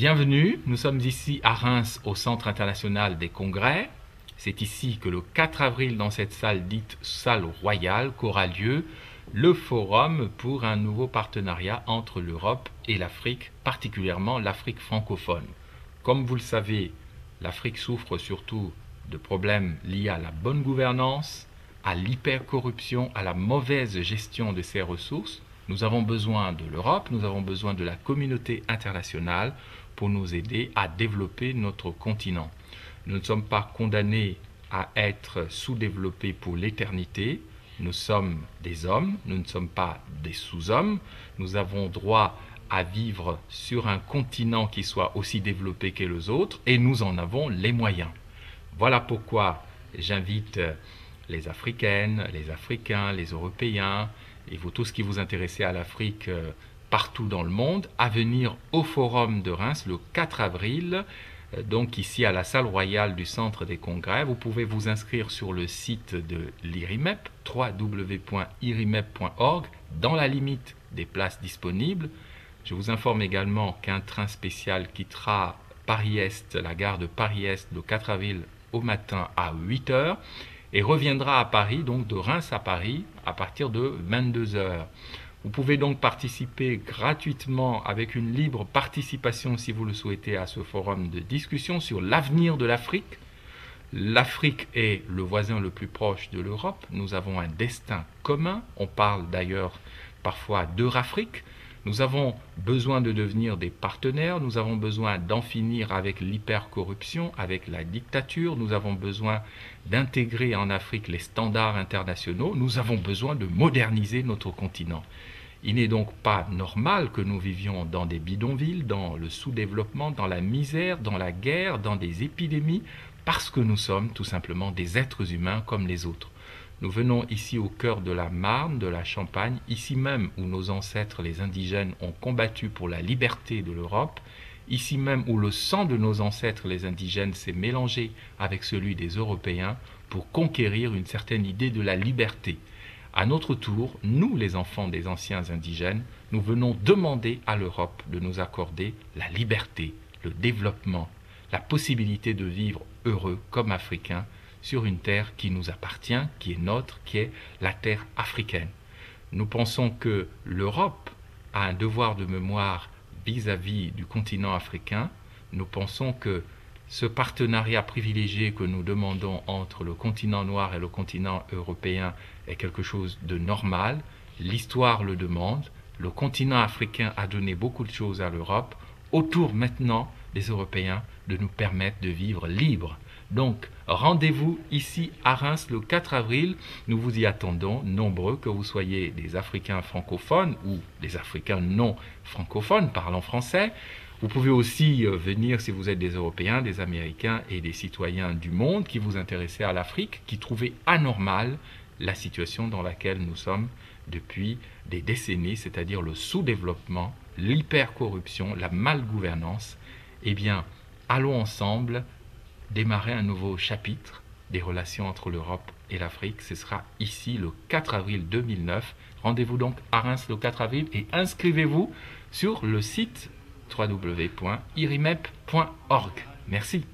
Bienvenue, nous sommes ici à Reims au Centre international des congrès. C'est ici que le 4 avril, dans cette salle dite salle royale, qu'aura lieu le forum pour un nouveau partenariat entre l'Europe et l'Afrique, particulièrement l'Afrique francophone. Comme vous le savez, l'Afrique souffre surtout de problèmes liés à la bonne gouvernance, à l'hypercorruption, à la mauvaise gestion de ses ressources. Nous avons besoin de l'Europe, nous avons besoin de la communauté internationale pour nous aider à développer notre continent. Nous ne sommes pas condamnés à être sous-développés pour l'éternité. Nous sommes des hommes, nous ne sommes pas des sous-hommes. Nous avons droit à vivre sur un continent qui soit aussi développé que les autres et nous en avons les moyens. Voilà pourquoi j'invite les Africaines, les Africains, les Européens et vous tous qui vous intéressez à l'Afrique partout dans le monde à venir au Forum de Reims le 4 avril, donc ici à la salle royale du Centre des congrès. Vous pouvez vous inscrire sur le site de l'IRIMEP, www.irimep.org, dans la limite des places disponibles. Je vous informe également qu'un train spécial quittera Paris-Est, la gare de Paris-Est, le 4 avril au matin à 8 h et reviendra à Paris, donc de Reims à Paris, à partir de 22 h. Vous pouvez donc participer gratuitement avec une libre participation, si vous le souhaitez, à ce forum de discussion sur l'avenir de l'Afrique. L'Afrique est le voisin le plus proche de l'Europe. Nous avons un destin commun. On parle d'ailleurs parfois d'Eurafrique. Nous avons besoin de devenir des partenaires. Nous avons besoin d'en finir avec l'hypercorruption, avec la dictature. Nous avons besoin d'intégrer en Afrique les standards internationaux. Nous avons besoin de moderniser notre continent. Il n'est donc pas normal que nous vivions dans des bidonvilles, dans le sous-développement, dans la misère, dans la guerre, dans des épidémies, parce que nous sommes tout simplement des êtres humains comme les autres. Nous venons ici au cœur de la Marne, de la Champagne, ici même où nos ancêtres, les indigènes, ont combattu pour la liberté de l'Europe, ici même où le sang de nos ancêtres, les indigènes, s'est mélangé avec celui des Européens pour conquérir une certaine idée de la liberté. À notre tour, nous, les enfants des anciens indigènes, nous venons demander à l'Europe de nous accorder la liberté, le développement, la possibilité de vivre heureux comme Africains sur une terre qui nous appartient, qui est nôtre, qui est la terre africaine. Nous pensons que l'Europe a un devoir de mémoire vis-à-vis du continent africain. Nous pensons que ce partenariat privilégié que nous demandons entre le continent noir et le continent européen est quelque chose de normal. L'histoire le demande. Le continent africain a donné beaucoup de choses à l'Europe. Autour maintenant des Européens de nous permettre de vivre libres. Donc, rendez-vous ici à Reims le 4 avril. Nous vous y attendons, nombreux, que vous soyez des Africains francophones ou des Africains non francophones parlant français. Vous pouvez aussi venir si vous êtes des Européens, des Américains et des citoyens du monde qui vous intéressez à l'Afrique, qui trouvaient anormale la situation dans laquelle nous sommes depuis des décennies, c'est-à-dire le sous-développement, l'hypercorruption, la malgouvernance. Eh bien, allons ensemble démarrer un nouveau chapitre des relations entre l'Europe et l'Afrique. Ce sera ici le 4 avril 2009. Rendez-vous donc à Reims le 4 avril et inscrivez-vous sur le site www.irimep.org. Merci.